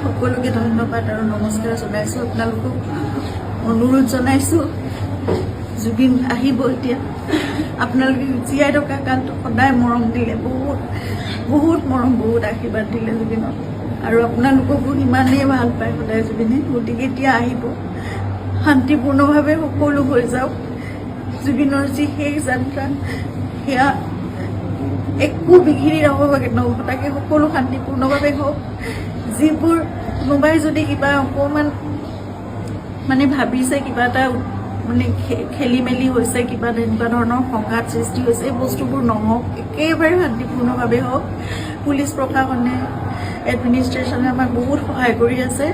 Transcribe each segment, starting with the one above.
সকলোকে ধন্যবাদ আৰু নমস্কাৰ জনাইছোঁ। আপোনালোকক অনুৰোধ জনাইছোঁ, জুবিন আহিব এতিয়া। আপোনালোকে জীয়াই থকা কালটো সদায় মৰম দিলে, বহুত বহুত মৰম, বহুত আশীৰ্বাদ দিলে জুবিনক, আৰু আপোনালোককো ইমানেই ভাল পায় সদায় জুবিনে। গতিকে এতিয়া আহিব, শান্তিপূৰ্ণভাৱে সকলো হৈ যাওক। জুবিনৰ যি শেষ যাত্ৰা, সেয়া একো বিঘিনি নঘটাকে সকলো শান্তিপূৰ্ণভাৱে হওক। যিবোৰ কোনোবাই যদি কিবা অকণমান মানে ভাবিছে, কিবা এটা মানে খেলি মেলি হৈছে, কিবা তেনেকুৱা ধৰণৰ সংঘাত সৃষ্টি হৈছে, এই বস্তুবোৰ নহওক, একেবাৰে শান্তিপূৰ্ণভাৱে হওক। পুলিচ প্ৰশাসনে, এডমিনিষ্ট্ৰেশ্যনে আমাক বহুত সহায় কৰি আছে।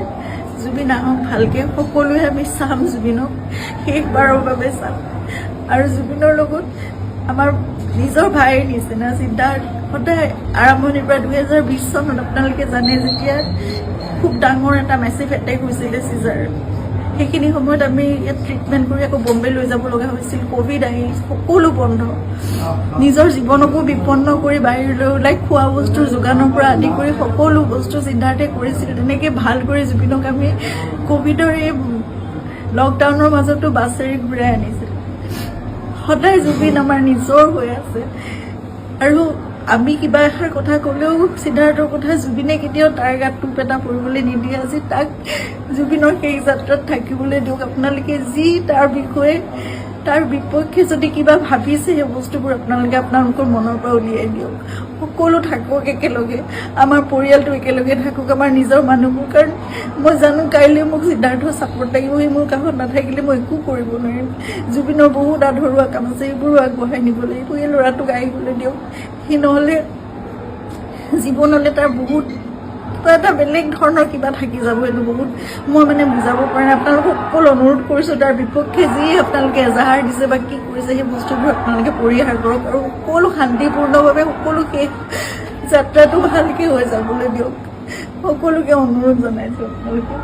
জুবিন আহক ভালকৈ, সকলোৱে আমি চাম জুবিনক, শেষবাৰৰ বাবে চাম। আৰু জুবিনৰ লগত আমাৰ নিজৰ ভাইৰ নিচিনা চিন্তাৰ সদায় আৰম্ভণিৰ পৰা 2020 চনত আপোনালোকে জানে, যেতিয়া খুব ডাঙৰ এটা মেচিভ এটেক হৈছিলে চিজাৰ, সেইখিনি সময়ত আমি ইয়াত ট্ৰিটমেণ্ট কৰি আকৌ বম্বে লৈ যাব লগা হৈছিল। ক'ভিড আহিল, সকলো বন্ধ, নিজৰ জীৱনকো বিপন্ন কৰি বাহিৰলৈ ওলাই খোৱা বস্তুৰ যোগানৰ পৰা আদি কৰি সকলো বস্তু চিন্তাৰ্থে কৰিছিল। তেনেকৈ ভাল কৰি জুবিনক আমি ক'ভিডৰ এই লকডাউনৰ মাজতো বাছেৰে ঘূৰাই আনিছিল। সদায় জুবিন আমাৰ নিজৰ হৈ আছে, আৰু আমি কিবা এষাৰ কথা ক'লেও সিদ্ধাৰ্থৰ কথা জুবিনে কেতিয়াও তাৰ গাত টোপ এটা পৰিবলৈ নিদিয়ে। আজি তাক জুবিনৰ সেই যাত্ৰাত থাকিবলৈ দিয়ক। আপোনালোকে যি তাৰ বিষয়ে, তাৰ বিপক্ষে যদি কিবা ভাবিছে, সেই বস্তুবোৰ আপোনালোকে আপোনালোকৰ মনৰ পৰা উলিয়াই দিয়ক। সকলো থাকক একেলগে, আমাৰ পৰিয়ালটো একেলগে থাকক, আমাৰ নিজৰ মানুহবোৰ। কাৰণ মই জানো কাইলৈ মোক সিদ্ধাৰ্থৰ ছাপোৰ্ট লাগিব, সি মোৰ কাষত নাথাকিলে মই একো কৰিব নোৱাৰিম। জুবিনৰ বহুত আধৰুৱা কাম আছে, সেইবোৰো আগবঢ়াই নিব লাগিব। এই ল'ৰাটোক আহিবলৈ দিয়ক, সি নহ'লে জীৱনলৈ তাৰ বহুত এটা বেলেগ ধৰণৰ কিবা থাকি যাব। এইটো বহুত মই মানে বুজাব পৰা নাই। আপোনালোকক সকলো অনুৰোধ কৰিছোঁ, তাৰ বিপক্ষে যি আপোনালোকে এজাহাৰ দিছে বা কি কৰিছে, সেই বস্তুবোৰ আপোনালোকে পৰিহাৰ কৰক, আৰু সকলো শান্তিপূৰ্ণভাৱে সকলো শেষ যাত্ৰাটো ভালকৈ হৈ যাবলৈ দিয়ক। সকলোকে অনুৰোধ জনাইছোঁ আপোনালোকে।